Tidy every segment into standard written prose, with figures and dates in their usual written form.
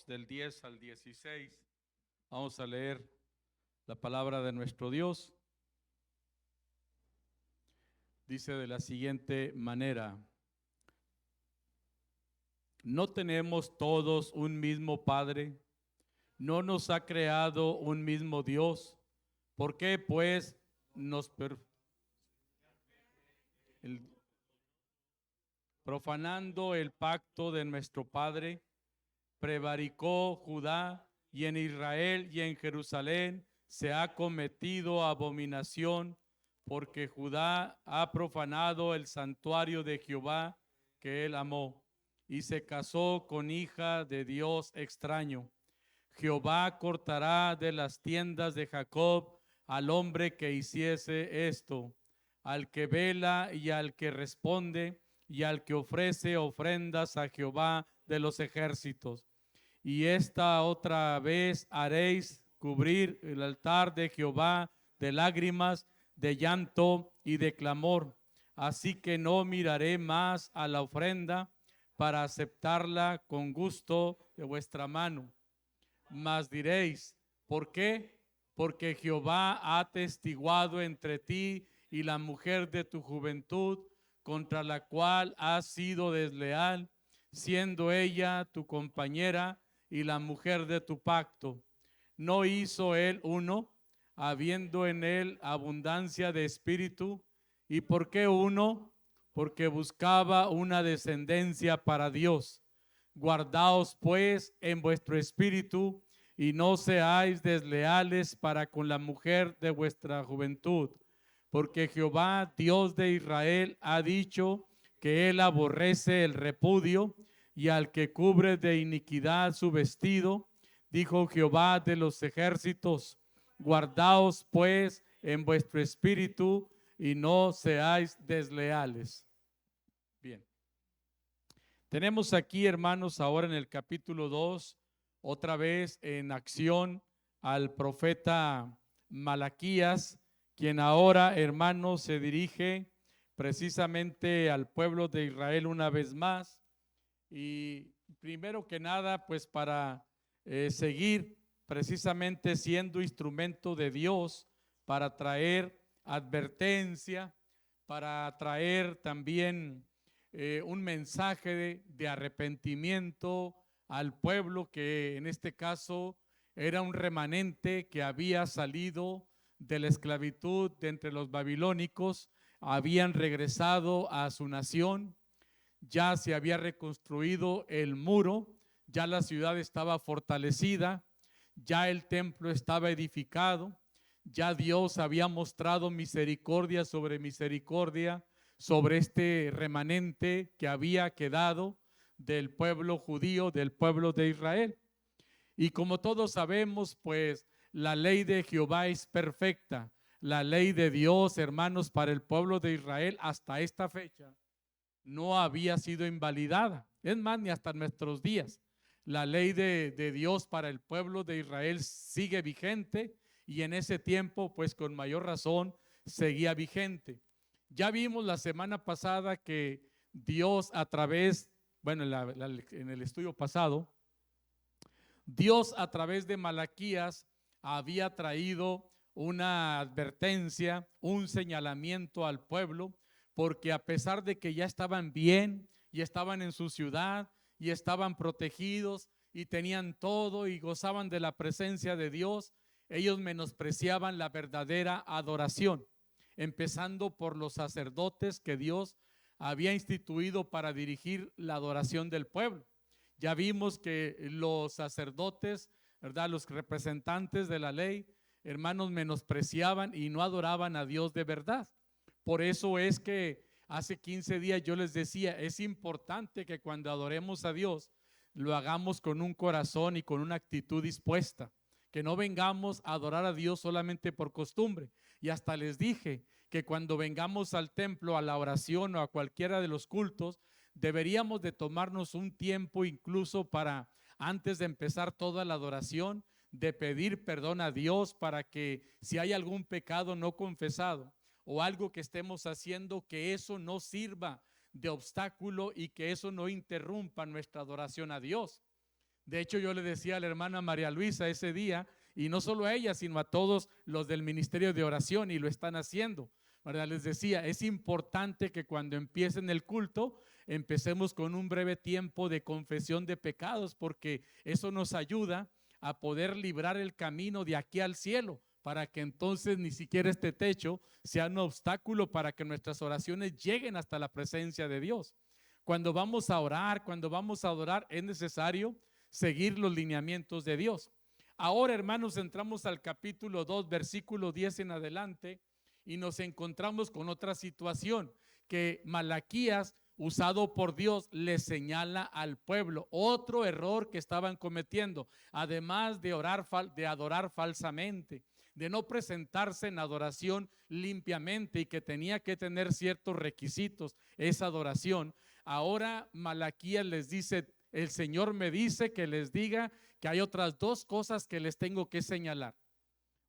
del 10 al 16. Vamos a leer la palabra de nuestro Dios. Dice de la siguiente manera: ¿no tenemos todos un mismo Padre? ¿No nos ha creado un mismo Dios? ¿Por qué pues profanando el pacto de nuestro Padre, prevaricó Judá, y en Israel y en Jerusalén se ha cometido abominación, porque Judá ha profanado el santuario de Jehová que él amó, y se casó con hija de Dios extraño. Jehová cortará de las tiendas de Jacob al hombre que hiciese esto, al que vela y al que responde, y al que ofrece ofrendas a Jehová de los ejércitos. Y esta otra vez haréis cubrir el altar de Jehová de lágrimas, de llanto y de clamor. Así que no miraré más a la ofrenda para aceptarla con gusto de vuestra mano. Mas diréis, ¿por qué? Porque Jehová ha atestiguado entre ti y la mujer de tu juventud, contra la cual has sido desleal, siendo ella tu compañera y la mujer de tu pacto. ¿No hizo él uno, habiendo en él abundancia de espíritu? ¿Y por qué uno? Porque buscaba una descendencia para Dios. Guardaos pues en vuestro espíritu, y no seáis desleales para con la mujer de vuestra juventud, porque Jehová, Dios de Israel, ha dicho que él aborrece el repudio, y al que cubre de iniquidad su vestido. Dijo Jehová de los ejércitos: guardaos pues en vuestro espíritu, y no seáis desleales. Bien. Tenemos aquí, hermanos, ahora en el capítulo 2, otra vez en acción al profeta Malaquías, quien ahora, hermanos, se dirige precisamente al pueblo de Israel una vez más. Y primero que nada, pues para seguir precisamente siendo instrumento de Dios para traer advertencia, para traer también un mensaje de arrepentimiento al pueblo, que en este caso era un remanente que había salido de la esclavitud de entre los babilónicos, habían regresado a su nación, ya se había reconstruido el muro, ya la ciudad estaba fortalecida, ya el templo estaba edificado, ya Dios había mostrado misericordia sobre este remanente que había quedado del pueblo judío, del pueblo de Israel. Y como todos sabemos, pues la ley de Jehová es perfecta. La ley de Dios, hermanos, para el pueblo de Israel hasta esta fecha no había sido invalidada. Es más, ni hasta nuestros días. La ley de Dios para el pueblo de Israel sigue vigente, y en ese tiempo, pues con mayor razón, seguía vigente. Ya vimos la semana pasada que Dios a través, bueno, en el estudio pasado, Dios a través de Malaquías había traído una advertencia, un señalamiento al pueblo, porque a pesar de que ya estaban bien y estaban en su ciudad y estaban protegidos y tenían todo y gozaban de la presencia de Dios, ellos menospreciaban la verdadera adoración, empezando por los sacerdotes que Dios había instituido para dirigir la adoración del pueblo. Ya vimos que los sacerdotes, ¿verdad?, los representantes de la ley, hermanos, menospreciaban y no adoraban a Dios de verdad. Por eso es que hace 15 días yo les decía, es importante que cuando adoremos a Dios lo hagamos con un corazón y con una actitud dispuesta, que no vengamos a adorar a Dios solamente por costumbre. Y hasta les dije que cuando vengamos al templo, a la oración o a cualquiera de los cultos, deberíamos de tomarnos un tiempo incluso para, antes de empezar toda la adoración, de pedir perdón a Dios para que si hay algún pecado no confesado o algo que estemos haciendo, que eso no sirva de obstáculo y que eso no interrumpa nuestra adoración a Dios. De hecho, yo le decía a la hermana María Luisa ese día, y no solo a ella, sino a todos los del ministerio de oración, y lo están haciendo, ¿verdad? Les decía, es importante que cuando empiecen el culto, empecemos con un breve tiempo de confesión de pecados, porque eso nos ayuda a poder librar el camino de aquí al cielo, para que entonces ni siquiera este techo sea un obstáculo para que nuestras oraciones lleguen hasta la presencia de Dios. Cuando vamos a orar, cuando vamos a adorar, es necesario seguir los lineamientos de Dios. Ahora, hermanos, entramos al capítulo 2, versículo 10 en adelante, y nos encontramos con otra situación que Malaquías, usado por Dios, le señala al pueblo otro error que estaban cometiendo, además de adorar falsamente, de no presentarse en adoración limpiamente, y que tenía que tener ciertos requisitos esa adoración. Ahora Malaquías les dice: el Señor me dice que les diga que hay otras dos cosas que les tengo que señalar.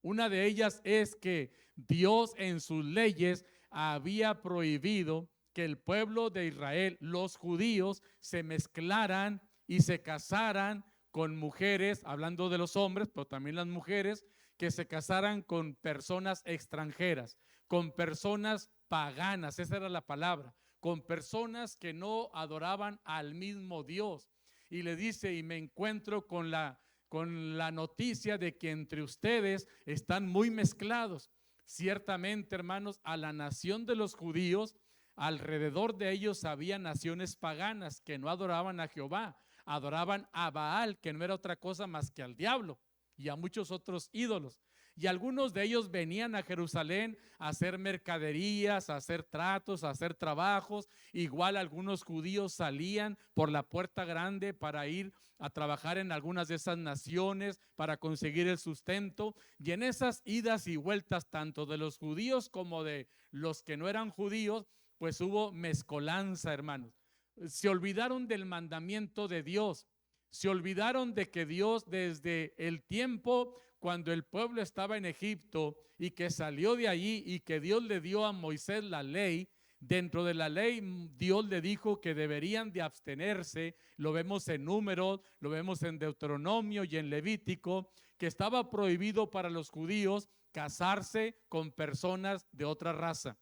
Una de ellas es que Dios en sus leyes había prohibido que el pueblo de Israel, los judíos, se mezclaran y se casaran con mujeres, hablando de los hombres, pero también las mujeres, que se casaran con personas extranjeras, con personas paganas, esa era la palabra, con personas que no adoraban al mismo Dios. Y le dice: y me encuentro con la noticia de que entre ustedes están muy mezclados. Ciertamente, hermanos, a la nación de los judíos, alrededor de ellos había naciones paganas que no adoraban a Jehová, adoraban a Baal, que no era otra cosa más que al diablo, y a muchos otros ídolos. Y algunos de ellos venían a Jerusalén a hacer mercaderías, a hacer tratos, a hacer trabajos. Igual algunos judíos salían por la puerta grande para ir a trabajar en algunas de esas naciones para conseguir el sustento. Y en esas idas y vueltas, tanto de los judíos como de los que no eran judíos, pues hubo mezcolanza, hermanos. Se olvidaron del mandamiento de Dios. Se olvidaron de que Dios, desde el tiempo cuando el pueblo estaba en Egipto y que salió de allí, y que Dios le dio a Moisés la ley, dentro de la ley Dios le dijo que deberían de abstenerse. Lo vemos en Números, lo vemos en Deuteronomio y en Levítico, que estaba prohibido para los judíos casarse con personas de otra raza.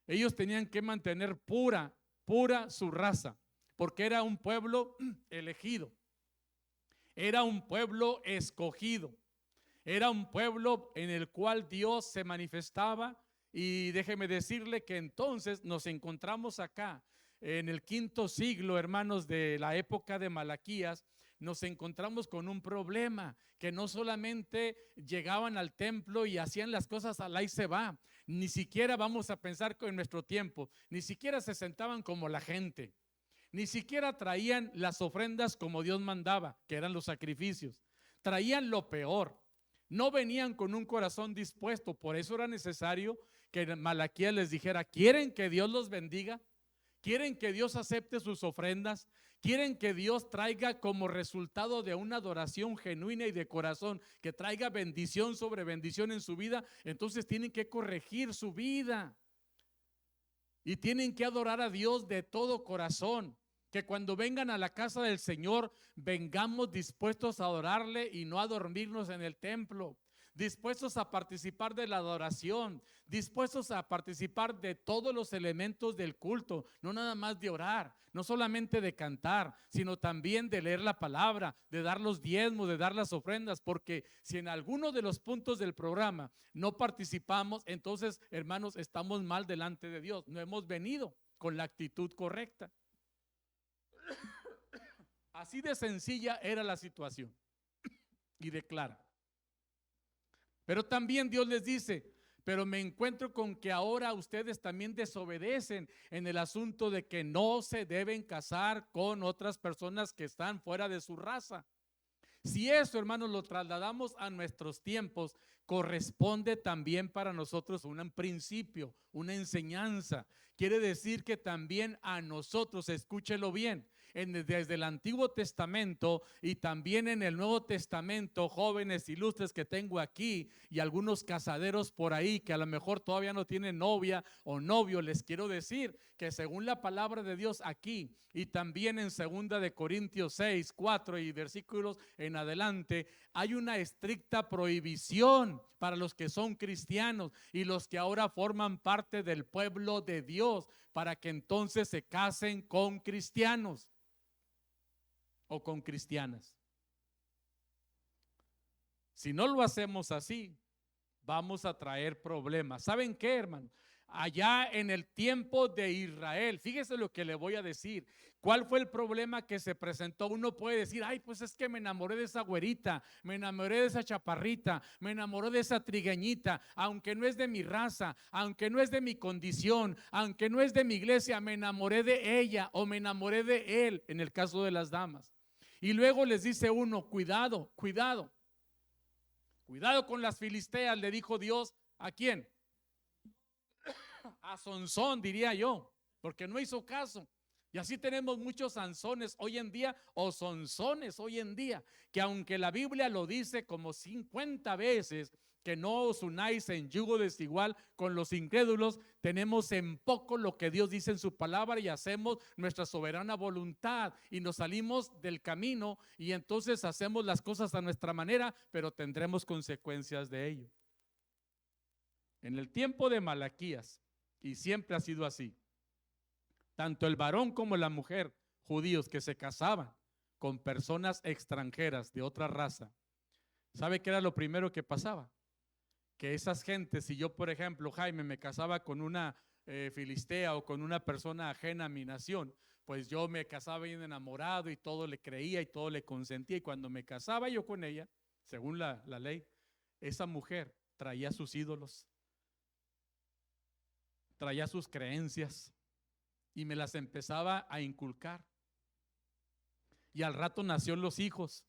Ellos tenían que mantener pura su raza, porque era un pueblo elegido, era un pueblo escogido, era un pueblo en el cual Dios se manifestaba. Y déjeme decirle que entonces nos encontramos acá en el quinto siglo, hermanos, de la época de Malaquías. Nos encontramos con un problema, que no solamente llegaban al templo y hacían las cosas al ahí se va, ni siquiera vamos a pensar que en nuestro tiempo, ni siquiera se sentaban como la gente, ni siquiera traían las ofrendas como Dios mandaba, que eran los sacrificios. Traían lo peor, no venían con un corazón dispuesto. Por eso era necesario que Malaquías les dijera: ¿quieren que Dios los bendiga? ¿Quieren que Dios acepte sus ofrendas? ¿Quieren que Dios traiga como resultado de una adoración genuina y de corazón, que traiga bendición sobre bendición en su vida? Entonces tienen que corregir su vida y tienen que adorar a Dios de todo corazón. Que cuando vengan a la casa del Señor, vengamos dispuestos a adorarle y no a dormirnos en el templo, dispuestos a participar de la adoración, dispuestos a participar de todos los elementos del culto, no nada más de orar, no solamente de cantar, sino también de leer la palabra, de dar los diezmos, de dar las ofrendas. Porque si en alguno de los puntos del programa no participamos, entonces, hermanos, estamos mal delante de Dios, no hemos venido con la actitud correcta. Así de sencilla era la situación y de clara. Pero también Dios les dice: pero me encuentro con que ahora ustedes también desobedecen en el asunto de que no se deben casar con otras personas que están fuera de su raza. Si eso, hermanos, lo trasladamos a nuestros tiempos, corresponde también para nosotros un principio, una enseñanza. Quiere decir que también a nosotros, escúchelo bien, desde el Antiguo Testamento y también en el Nuevo Testamento, jóvenes ilustres que tengo aquí y algunos casaderos por ahí que a lo mejor todavía no tienen novia o novio, les quiero decir que según la palabra de Dios aquí y también en 2 Corintios 6, 4 y versículos en adelante, hay una estricta prohibición para los que son cristianos y los que ahora forman parte del pueblo de Dios, para que entonces se casen con cristianos o con cristianas. Si no lo hacemos así, vamos a traer problemas. ¿Saben qué, hermano? Allá en el tiempo de Israel, fíjese lo que le voy a decir. ¿Cuál fue el problema que se presentó? Uno puede decir, ay, pues es que me enamoré de esa güerita, me enamoré de esa chaparrita, me enamoré de esa trigueñita, aunque no es de mi raza, aunque no es de mi condición, aunque no es de mi iglesia, me enamoré de ella o me enamoré de él, en el caso de las damas. Y luego les dice uno, cuidado, cuidado. Cuidado con las filisteas, le dijo Dios. ¿A quién? A Sansón, diría yo, porque no hizo caso. Y así tenemos muchos Sansones hoy en día o Sansones hoy en día, que aunque la Biblia lo dice como 50 veces, que no os unáis en yugo desigual con los incrédulos, tenemos en poco lo que Dios dice en su palabra y hacemos nuestra soberana voluntad y nos salimos del camino y entonces hacemos las cosas a nuestra manera, pero tendremos consecuencias de ello. En el tiempo de Malaquías, y siempre ha sido así, tanto el varón como la mujer judíos que se casaban con personas extranjeras de otra raza, ¿sabe qué era lo primero que pasaba? Que esas gentes, si yo por ejemplo, Jaime, me casaba con una filistea o con una persona ajena a mi nación, pues yo me casaba bien enamorado y todo le creía y todo le consentía, y cuando me casaba yo con ella, según la ley, esa mujer traía sus ídolos, traía sus creencias y me las empezaba a inculcar. Y al rato nacieron los hijos.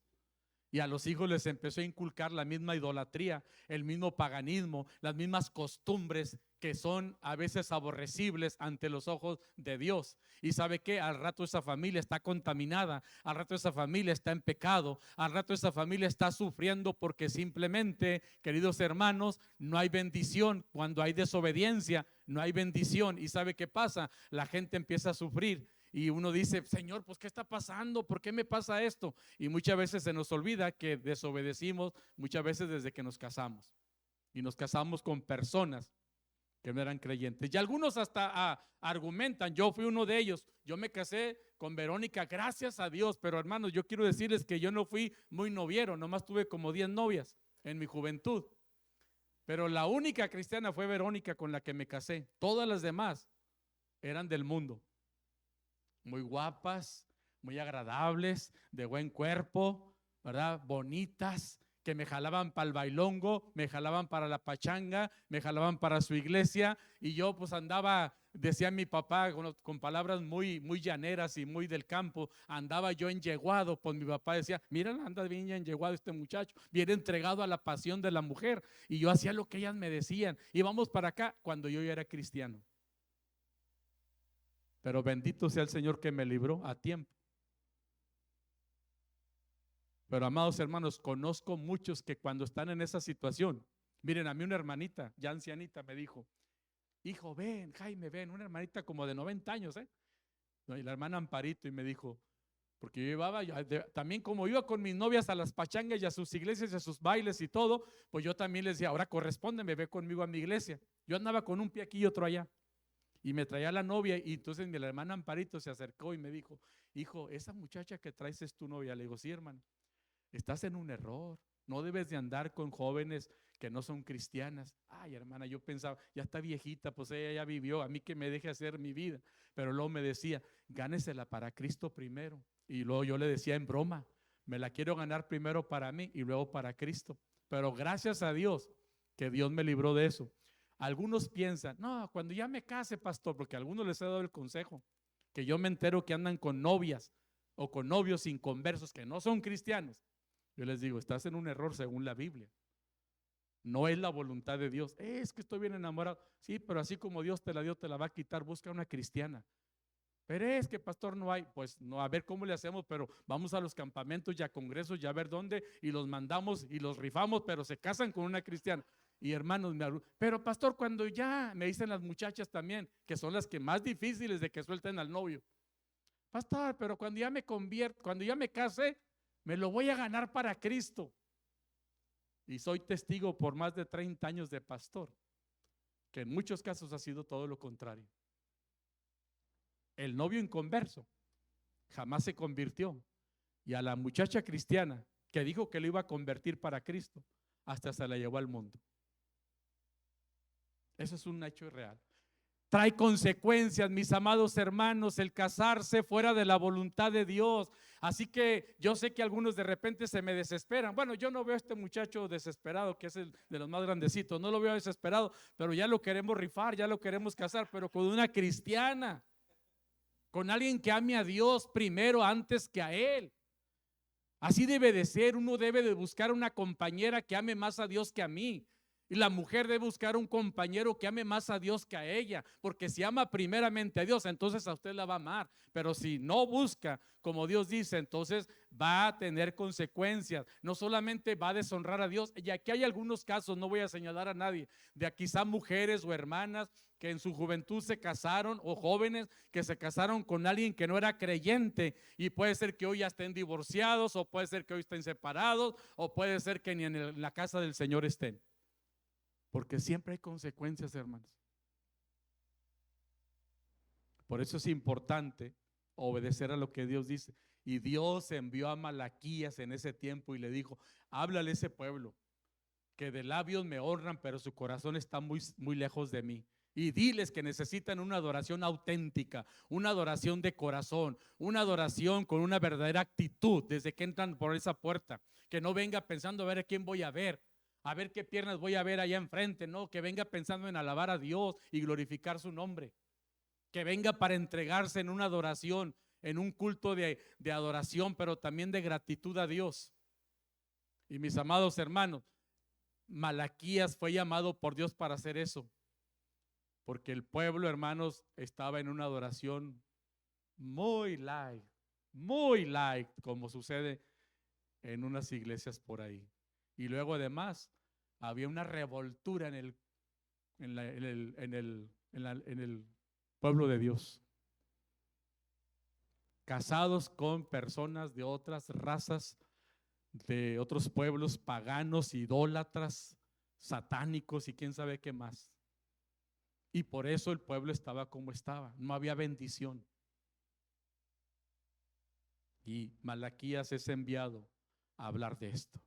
Y a los hijos les empezó a inculcar la misma idolatría, el mismo paganismo, las mismas costumbres que son a veces aborrecibles ante los ojos de Dios. Y sabe que al rato esa familia está contaminada, al rato esa familia está en pecado, al rato esa familia está sufriendo porque simplemente, queridos hermanos, no hay bendición. Cuando hay desobediencia, no hay bendición. ¿Y sabe qué pasa? La gente empieza a sufrir. Y uno dice, Señor, pues ¿qué está pasando? ¿Por qué me pasa esto? Y muchas veces se nos olvida que desobedecimos muchas veces desde que nos casamos. Y nos casamos con personas que no eran creyentes. Y algunos hasta argumentan, yo fui uno de ellos. Yo me casé con Verónica, gracias a Dios. Pero hermanos, yo quiero decirles que yo no fui muy noviero, nomás tuve como 10 novias en mi juventud. Pero la única cristiana fue Verónica con la que me casé. Todas las demás eran del mundo. Muy guapas, muy agradables, de buen cuerpo, ¿verdad? Bonitas, que me jalaban para el bailongo, me jalaban para la pachanga, me jalaban para su iglesia, y yo pues andaba, decía mi papá con palabras muy llaneras y muy del campo, andaba yo enyeguado, pues mi papá decía, mira, anda bien enyeguado este muchacho, bien entregado a la pasión de la mujer, y yo hacía lo que ellas me decían, y vamos para acá cuando yo ya era cristiano. Pero bendito sea el Señor que me libró a tiempo. Pero amados hermanos, conozco muchos que cuando están en esa situación, miren, a mí una hermanita ya ancianita me dijo, hijo, ven, Jaime, ven, una hermanita como de 90 años, y la hermana Amparito, y me dijo, porque yo llevaba, también como iba con mis novias a las pachangas y a sus iglesias y a sus bailes y todo, pues yo también les decía, ahora correspóndeme, ve conmigo a mi iglesia. Yo andaba con un pie aquí y otro allá. Y me traía la novia, y entonces mi hermana Amparito se acercó y me dijo, hijo, esa muchacha que traes es tu novia. Le digo, sí, hermano, estás en un error, no debes de andar con jóvenes que no son cristianas. Ay, hermana, yo pensaba, ya está viejita, pues ella ya vivió, a mí que me deje hacer mi vida. Pero luego me decía, gánesela para Cristo primero. Y luego yo le decía en broma, me la quiero ganar primero para mí y luego para Cristo. Pero gracias a Dios que Dios me libró de eso. Algunos piensan, no, cuando ya me case, pastor, porque a algunos les he dado el consejo, que yo me entero que andan con novias o con novios inconversos que no son cristianos. Yo les digo, estás en un error según la Biblia. No es la voluntad de Dios. Es que estoy bien enamorado. Sí, pero así como Dios te la dio, te la va a quitar. Busca una cristiana. Pero es que pastor no hay, pues no, a ver cómo le hacemos, pero vamos a los campamentos y a congresos ya a ver dónde y los mandamos y los rifamos, pero se casan con una cristiana. Y hermanos, pero pastor, cuando ya me dicen las muchachas también, que son las que más difíciles de que suelten al novio. Pastor, pero cuando ya me convierto, cuando ya me case, me lo voy a ganar para Cristo. Y soy testigo por más de 30 años de pastor, que en muchos casos ha sido todo lo contrario. El novio inconverso jamás se convirtió. Y a la muchacha cristiana que dijo que lo iba a convertir para Cristo, hasta se la llevó al mundo. Eso es un hecho real. Trae consecuencias, mis amados hermanos, el casarse fuera de la voluntad de Dios. Así que yo sé que algunos de repente se me desesperan. Bueno, yo no veo a este muchacho desesperado, que es el de los más grandecitos, no lo veo desesperado, pero ya lo queremos rifar, ya lo queremos casar, pero con una cristiana, con alguien que ame a Dios primero antes que a Él. Así debe de ser. Uno debe de buscar una compañera que ame más a Dios que a mí. Y la mujer debe buscar un compañero que ame más a Dios que a ella, porque si ama primeramente a Dios, entonces a usted la va a amar. Pero si no busca como Dios dice, entonces va a tener consecuencias. No solamente va a deshonrar a Dios, y aquí hay algunos casos, no voy a señalar a nadie, de quizá mujeres o hermanas que en su juventud se casaron, o jóvenes que se casaron con alguien que no era creyente, y puede ser que hoy ya estén divorciados, o puede ser que hoy estén separados, o puede ser que ni en la casa del Señor estén. Porque siempre hay consecuencias, hermanos. Por eso es importante obedecer a lo que Dios dice. Y Dios envió a Malaquías en ese tiempo y le dijo: háblale a ese pueblo, que de labios me honran, pero su corazón está muy, muy lejos de mí. Y diles que necesitan una adoración auténtica, una adoración de corazón, una adoración con una verdadera actitud desde que entran por esa puerta. Que no venga pensando a ver a quién voy a ver qué piernas voy a ver allá enfrente. No, que venga pensando en alabar a Dios y glorificar su nombre. Que venga para entregarse en una adoración, en un culto de adoración, pero también de gratitud a Dios. Y mis amados hermanos, Malaquías fue llamado por Dios para hacer eso, porque el pueblo, hermanos, estaba en una adoración muy light, como sucede en unas iglesias por ahí. Y luego además había una revoltura en el pueblo de Dios, casados con personas de otras razas, de otros pueblos paganos, idólatras, satánicos y quién sabe qué más. Y por eso el pueblo estaba como estaba, no había bendición. Y Malaquías es enviado a hablar de esto.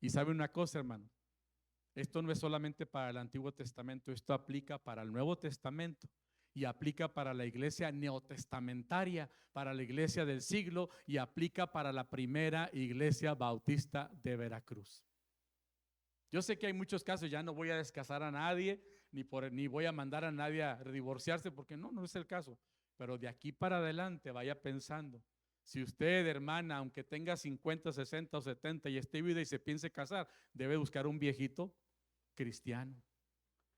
Y sabe una cosa, hermano, esto no es solamente para el Antiguo Testamento, esto aplica para el Nuevo Testamento y aplica para la iglesia neotestamentaria, para la iglesia del siglo, y aplica para la primera iglesia bautista de Veracruz. Yo sé que hay muchos casos, ya no voy a descasar a nadie, ni voy a mandar a nadie a divorciarse, porque no es el caso. Pero de aquí para adelante vaya pensando. Si usted, hermana, aunque tenga 50, 60 o 70 y esté viuda y se piense casar, debe buscar un viejito cristiano.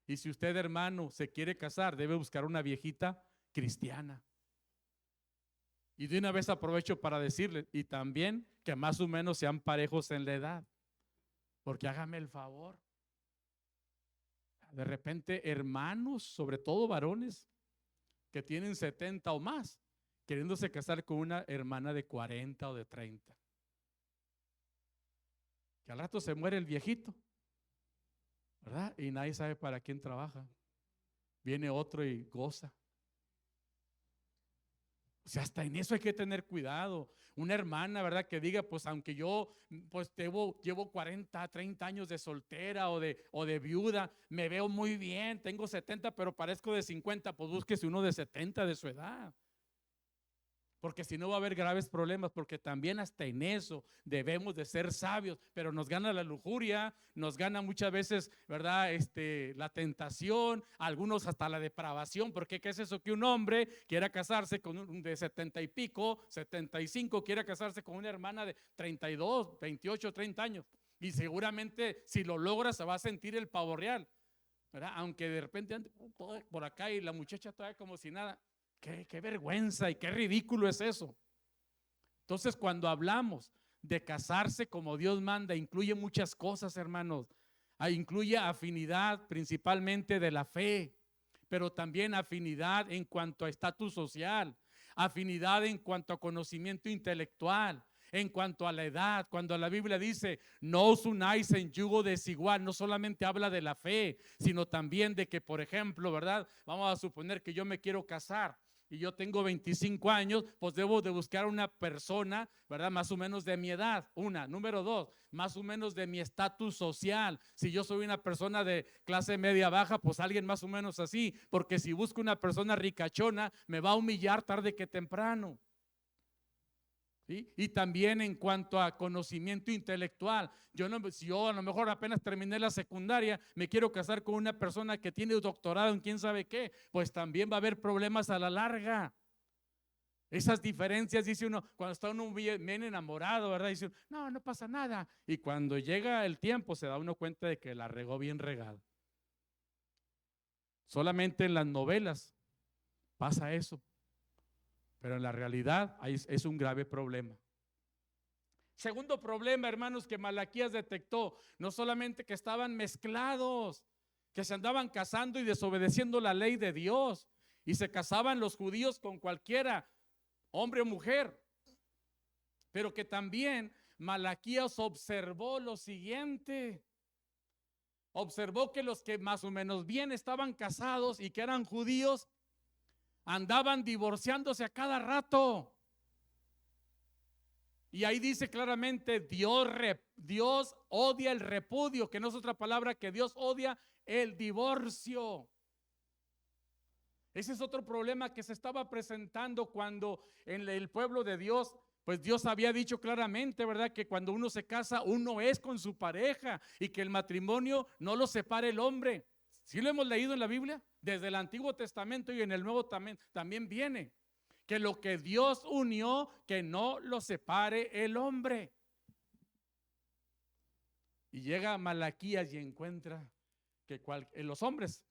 Y si usted, hermano, se quiere casar, debe buscar una viejita cristiana. Y de una vez aprovecho para decirle, y también que más o menos sean parejos en la edad. Porque hágame el favor. De repente, hermanos, sobre todo varones, que tienen 70 o más, queriéndose casar con una hermana de 40 o de 30. Que al rato se muere el viejito, ¿verdad? Y nadie sabe para quién trabaja. Viene otro y goza. O sea, hasta en eso hay que tener cuidado. Una hermana, ¿verdad? Que diga, pues aunque yo pues llevo 40, 30 años de soltera o de viuda, me veo muy bien, tengo 70, pero parezco de 50, pues búsquese uno de 70 de su edad. Porque si no va a haber graves problemas, porque también hasta en eso debemos de ser sabios, pero nos gana la lujuria, nos gana muchas veces, ¿verdad? La tentación, algunos hasta la depravación, porque ¿qué es eso? Que un hombre quiera casarse con un de 70 y pico, 75, quiera casarse con una hermana de 32, 28, 30 años, y seguramente si lo logra se va a sentir el pavo real, ¿verdad? Aunque de repente ande por acá y la muchacha todavía como si nada. qué vergüenza y qué ridículo es eso. Entonces, cuando hablamos de casarse como Dios manda, incluye muchas cosas, hermanos. Incluye afinidad principalmente de la fe, pero también afinidad en cuanto a estatus social, afinidad en cuanto a conocimiento intelectual, en cuanto a la edad. Cuando la Biblia dice, no os unáis en yugo desigual, no solamente habla de la fe, sino también de que, por ejemplo, ¿verdad? Vamos a suponer que yo me quiero casar y yo tengo 25 años, pues debo de buscar una persona, ¿verdad? Más o menos de mi edad, una. Número dos, más o menos de mi estatus social. Si yo soy una persona de clase media baja, pues alguien más o menos así, porque si busco una persona ricachona, me va a humillar tarde que temprano. ¿Sí? Y también en cuanto a conocimiento intelectual, si yo a lo mejor apenas terminé la secundaria, me quiero casar con una persona que tiene doctorado en quién sabe qué, pues también va a haber problemas a la larga. Esas diferencias, dice uno, cuando está uno bien enamorado, ¿verdad? Dice uno, no, no pasa nada. Y cuando llega el tiempo se da uno cuenta de que la regó bien regada. Solamente en las novelas pasa eso, pero en la realidad es un grave problema. Segundo problema, hermanos, que Malaquías detectó, no solamente que estaban mezclados, que se andaban casando y desobedeciendo la ley de Dios, y se casaban los judíos con cualquiera, hombre o mujer, pero que también Malaquías observó lo siguiente. Observó que los que más o menos bien estaban casados y que eran judíos andaban divorciándose a cada rato. Y ahí dice claramente, Dios odia el repudio, que no es otra palabra que Dios odia el divorcio. Ese es otro problema que se estaba presentando cuando en el pueblo de Dios, pues Dios había dicho claramente, ¿verdad? Que cuando uno se casa, uno es con su pareja y que el matrimonio no lo separe el hombre. ¿Sí lo hemos leído en la Biblia? Desde el Antiguo Testamento y en el Nuevo también viene. Que lo que Dios unió, que no lo separe el hombre. Y llega Malaquías y encuentra que los hombres,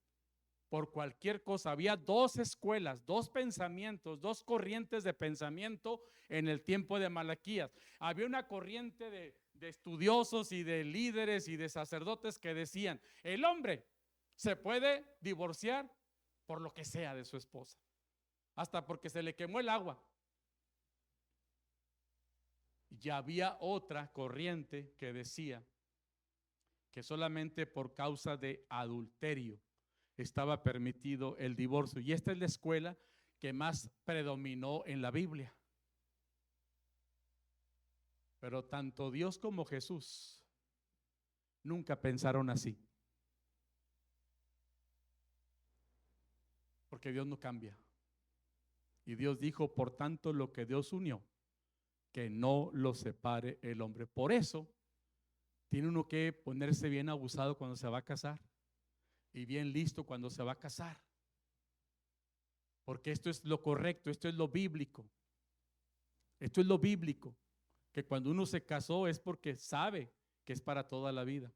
por cualquier cosa, había dos escuelas, dos pensamientos, dos corrientes de pensamiento en el tiempo de Malaquías. Había una corriente de estudiosos y de líderes y de sacerdotes que decían, el hombre se puede divorciar por lo que sea de su esposa, hasta porque se le quemó el agua. Y había otra corriente que decía que solamente por causa de adulterio estaba permitido el divorcio. Y esta es la escuela que más predominó en la Biblia. Pero tanto Dios como Jesús nunca pensaron así. Porque Dios no cambia. Y Dios dijo, por tanto, lo que Dios unió, que no lo separe el hombre. Por eso tiene uno que ponerse bien abusado cuando se va a casar y bien listo cuando se va a casar, porque esto es lo correcto, esto es lo bíblico. Esto es lo bíblico, que cuando uno se casó es porque sabe que es para toda la vida.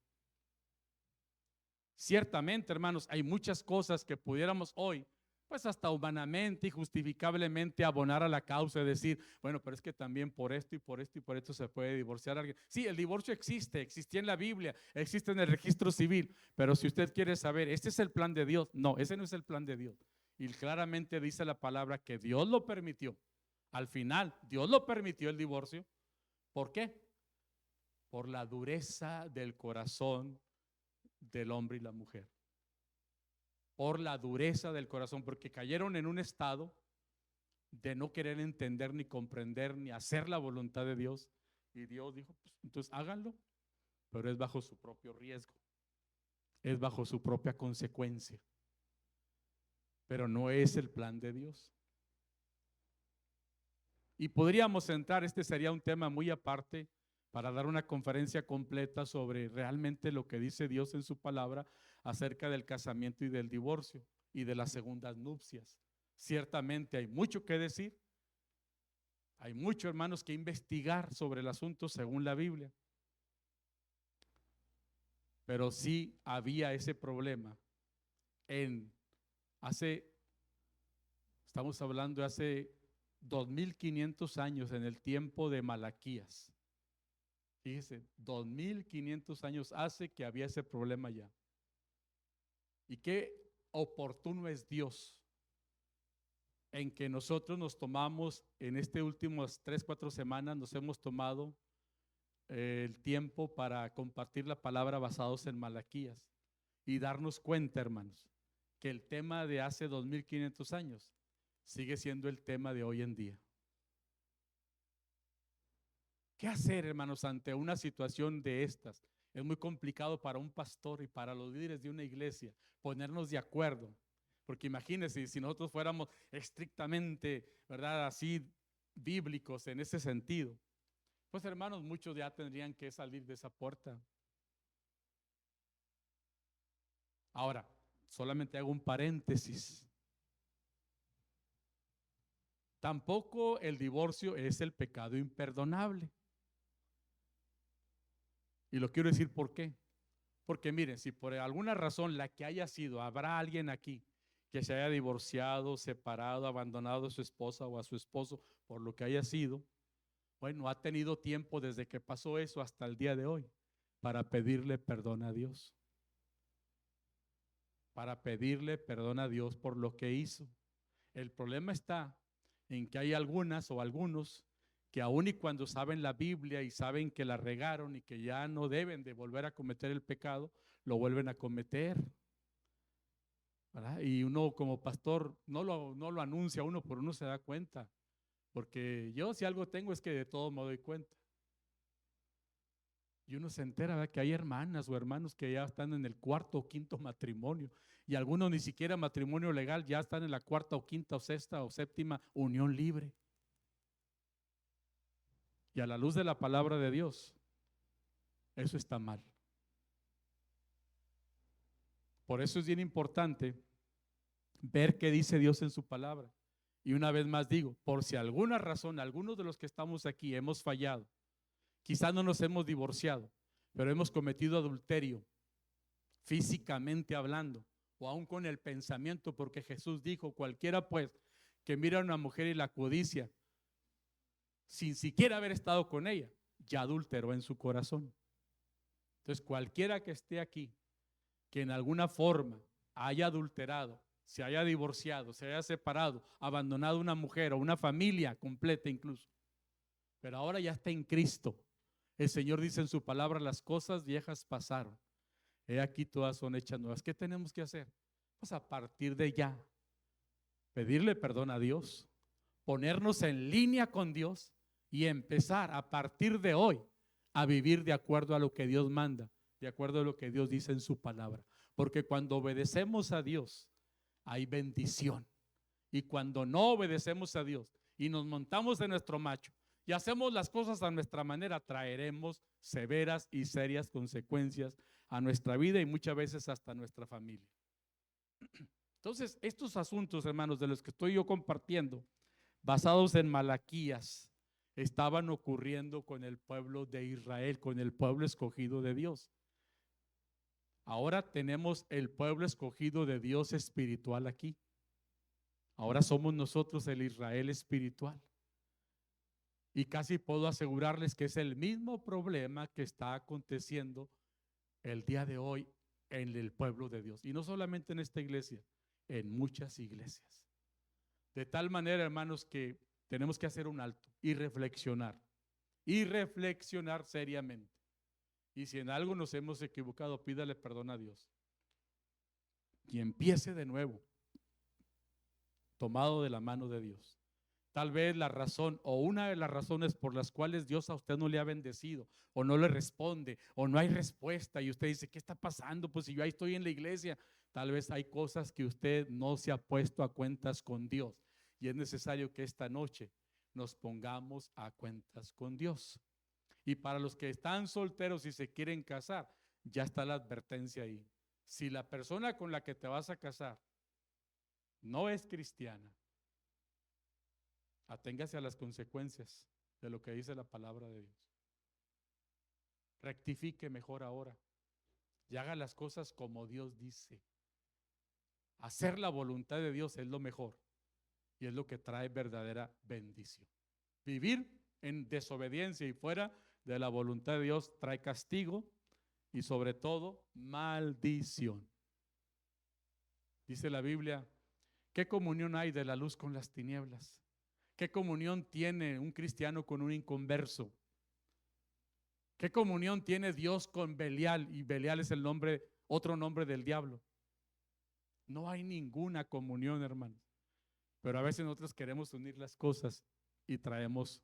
Ciertamente, hermanos, hay muchas cosas que pudiéramos hoy, pues hasta humanamente y justificablemente abonar a la causa y decir, bueno, pero es que también por esto y por esto y por esto se puede divorciar a alguien. Sí, el divorcio existía en la Biblia, existe en el registro civil, pero si usted quiere saber, ¿este es el plan de Dios? No, ese no es el plan de Dios. Y claramente dice la palabra que Dios lo permitió. Al final, Dios lo permitió el divorcio. ¿Por qué? Por la dureza del corazón del hombre y la mujer. Por la dureza del corazón, porque cayeron en un estado de no querer entender ni comprender ni hacer la voluntad de Dios. Y Dios dijo, pues entonces háganlo, pero es bajo su propio riesgo, es bajo su propia consecuencia, pero no es el plan de Dios. Y podríamos entrar, este sería un tema muy aparte para dar una conferencia completa sobre realmente lo que dice Dios en su palabra acerca del casamiento y del divorcio y de las segundas nupcias. Ciertamente hay mucho que decir, hay mucho, hermanos, que investigar sobre el asunto según la Biblia, pero sí había ese problema Estamos hablando de hace 2500 años, en el tiempo de Malaquías. Fíjese, 2500 años hace que había ese problema ya. Y qué oportuno es Dios en que nosotros nos tomamos, en este últimos 3-4 semanas, nos hemos tomado el tiempo para compartir la palabra basados en Malaquías y darnos cuenta, hermanos, que el tema de hace 2500 años sigue siendo el tema de hoy en día. ¿Qué hacer, hermanos, ante una situación de estas? Es muy complicado para un pastor y para los líderes de una iglesia ponernos de acuerdo, porque imagínense si nosotros fuéramos estrictamente, ¿verdad?, así bíblicos en ese sentido, pues hermanos, muchos ya tendrían que salir de esa puerta. Ahora, solamente hago un paréntesis. Tampoco el divorcio es el pecado imperdonable. Y lo quiero decir ¿por qué? Porque miren, si por alguna razón la que haya sido, habrá alguien aquí que se haya divorciado, separado, abandonado a su esposa o a su esposo por lo que haya sido, bueno, ha tenido tiempo desde que pasó eso hasta el día de hoy para pedirle perdón a Dios. Para pedirle perdón a Dios por lo que hizo. El problema está en que hay algunas o algunos que aun y cuando saben la Biblia y saben que la regaron y que ya no deben de volver a cometer el pecado, lo vuelven a cometer, ¿verdad? Y uno como pastor no lo anuncia uno, pero uno se da cuenta, porque yo si algo tengo es que de todo me doy cuenta. Y uno se entera, ¿verdad?, que hay hermanas o hermanos que ya están en el cuarto o quinto matrimonio, y algunos ni siquiera matrimonio legal, ya están en la cuarta o quinta o sexta o séptima unión libre. Y a la luz de la palabra de Dios, eso está mal. Por eso es bien importante ver qué dice Dios en su palabra. Y una vez más digo, por si alguna razón, algunos de los que estamos aquí hemos fallado, quizás no nos hemos divorciado, pero hemos cometido adulterio, físicamente hablando, o aún con el pensamiento, porque Jesús dijo, cualquiera pues que mira a una mujer y la codicia, sin siquiera haber estado con ella, ya adulteró en su corazón. Entonces, cualquiera que esté aquí, que en alguna forma haya adulterado, se haya divorciado, se haya separado, abandonado una mujer o una familia completa incluso, pero ahora ya está en Cristo. El Señor dice en su palabra, las cosas viejas pasaron, he aquí todas son hechas nuevas. ¿Qué tenemos que hacer? Pues a partir de ya, pedirle perdón a Dios, ponernos en línea con Dios y empezar a partir de hoy a vivir de acuerdo a lo que Dios manda, de acuerdo a lo que Dios dice en su palabra. Porque cuando obedecemos a Dios, hay bendición. Y cuando no obedecemos a Dios y nos montamos en nuestro macho y hacemos las cosas a nuestra manera, traeremos severas y serias consecuencias a nuestra vida y muchas veces hasta a nuestra familia. Entonces, estos asuntos, hermanos, de los que estoy yo compartiendo, basados en Malaquías, estaban ocurriendo con el pueblo de Israel, con el pueblo escogido de Dios. Ahora tenemos el pueblo escogido de Dios espiritual aquí. Ahora somos nosotros el Israel espiritual. Y casi puedo asegurarles que es el mismo problema que está aconteciendo el día de hoy en el pueblo de Dios. Y no solamente en esta iglesia, en muchas iglesias. De tal manera, hermanos, que tenemos que hacer un alto y reflexionar seriamente. Y si en algo nos hemos equivocado, pídale perdón a Dios. Y empiece de nuevo, tomado de la mano de Dios. Tal vez la razón o una de las razones por las cuales Dios a usted no le ha bendecido o no le responde o no hay respuesta y usted dice, ¿qué está pasando? Pues si yo ahí estoy en la iglesia, tal vez hay cosas que usted no se ha puesto a cuentas con Dios y es necesario que esta noche nos pongamos a cuentas con Dios. Y para los que están solteros y se quieren casar, ya está la advertencia ahí. Si la persona con la que te vas a casar no es cristiana, aténgase a las consecuencias de lo que dice la palabra de Dios. Rectifique mejor ahora y haga las cosas como Dios dice. Hacer la voluntad de Dios es lo mejor. y es lo que trae verdadera bendición. Vivir en desobediencia y fuera de la voluntad de Dios trae castigo y sobre todo maldición. Dice la Biblia, ¿qué comunión hay de la luz con las tinieblas? ¿Qué comunión tiene un cristiano con un inconverso? ¿Qué comunión tiene Dios con Belial? Y Belial es el nombre, otro nombre del diablo. No hay ninguna comunión, hermanos. Pero a veces nosotros queremos unir las cosas y traemos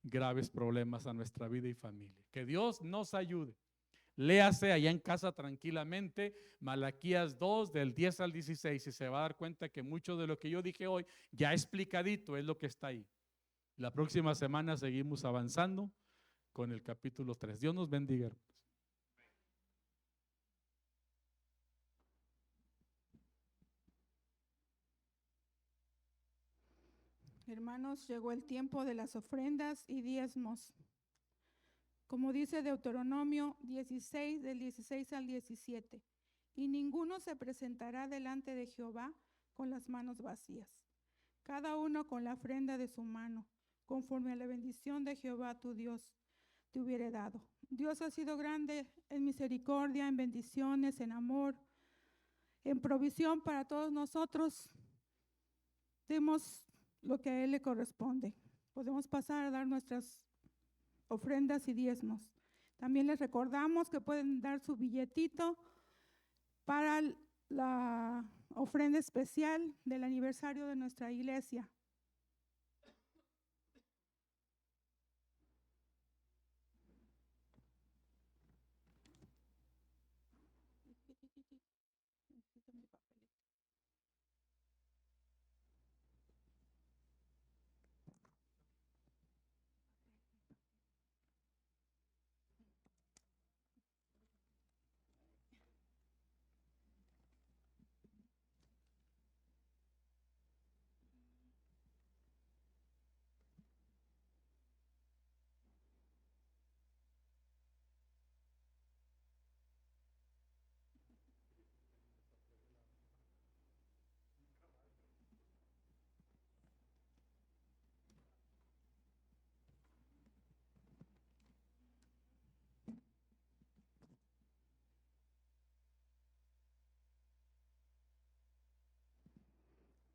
graves problemas a nuestra vida y familia. Que Dios nos ayude. Léase allá en casa tranquilamente Malaquías 2 del 10 al 16 y se va a dar cuenta que mucho de lo que yo dije hoy ya explicadito es lo que está ahí. La próxima semana seguimos avanzando con el capítulo 3. Dios nos bendiga, hermanos. Hermanos, llegó el tiempo de las ofrendas y diezmos. Como dice Deuteronomio 16, del 16 al 17, y ninguno se presentará delante de Jehová con las manos vacías, cada uno con la ofrenda de su mano, conforme a la bendición de Jehová tu Dios te hubiere dado. Dios ha sido grande en misericordia, en bendiciones, en amor, en provisión para todos nosotros. Demos lo que a Él le corresponde. Podemos pasar a dar nuestras ofrendas y diezmos. También les recordamos que pueden dar su billetito para la ofrenda especial del aniversario de nuestra iglesia.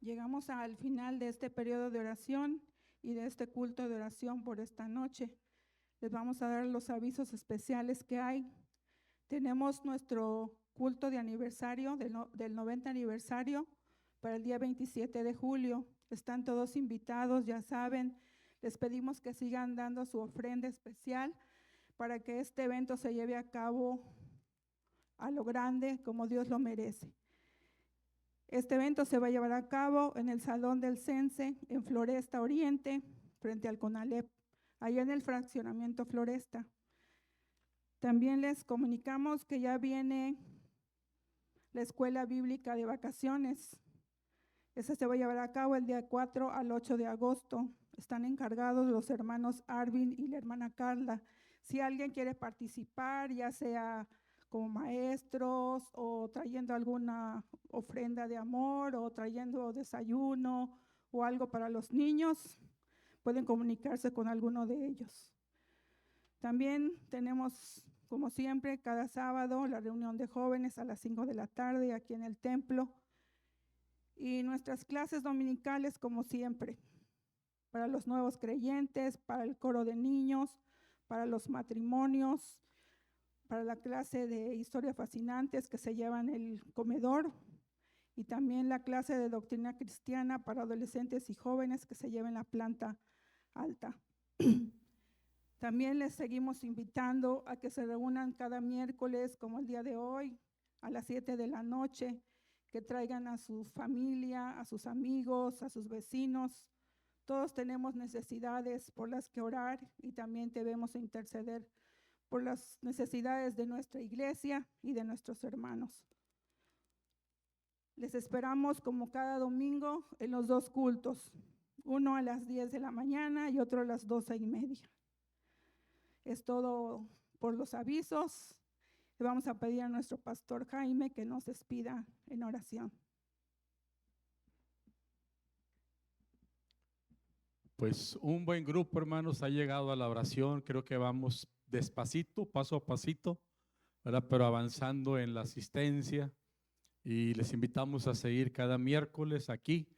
Llegamos al final de este periodo de oración y de este culto de oración por esta noche. Les vamos a dar los avisos especiales que hay. Tenemos nuestro culto de aniversario, del 90 aniversario, para el día 27 de julio. Están todos invitados, ya saben. Les pedimos que sigan dando su ofrenda especial para que este evento se lleve a cabo a lo grande, como Dios lo merece. Este evento se va a llevar a cabo en el Salón del Cense, en Floresta Oriente, frente al CONALEP, allá en el fraccionamiento Floresta. También les comunicamos que ya viene la escuela bíblica de vacaciones. Esa se va a llevar a cabo el día 4 al 8 de agosto. Están encargados los hermanos Arvin y la hermana Carla. Si alguien quiere participar, ya sea como maestros o trayendo alguna ofrenda de amor o trayendo desayuno o algo para los niños, pueden comunicarse con alguno de ellos. También tenemos, como siempre, cada sábado la reunión de jóvenes a las 5 de la tarde aquí en el templo y nuestras clases dominicales como siempre, para los nuevos creyentes, para el coro de niños, para los matrimonios, para la clase de historia fascinantes que se lleva en el comedor y también la clase de doctrina cristiana para adolescentes y jóvenes que se lleva en la planta alta. También les seguimos invitando a que se reúnan cada miércoles, como el día de hoy, a las 7 de la noche, que traigan a su familia, a sus amigos, a sus vecinos. Todos tenemos necesidades por las que orar y también debemos interceder por las necesidades de nuestra iglesia y de nuestros hermanos. Les esperamos como cada domingo en los dos cultos, uno a las 10 de la mañana y otro a las 12:30. Es todo por los avisos. Le vamos a pedir a nuestro pastor Jaime que nos despida en oración. Pues un buen grupo, hermanos, ha llegado a la oración. Creo que vamos despacito, paso a pasito, ¿verdad? Pero avanzando en la asistencia. Y les invitamos a seguir cada miércoles aquí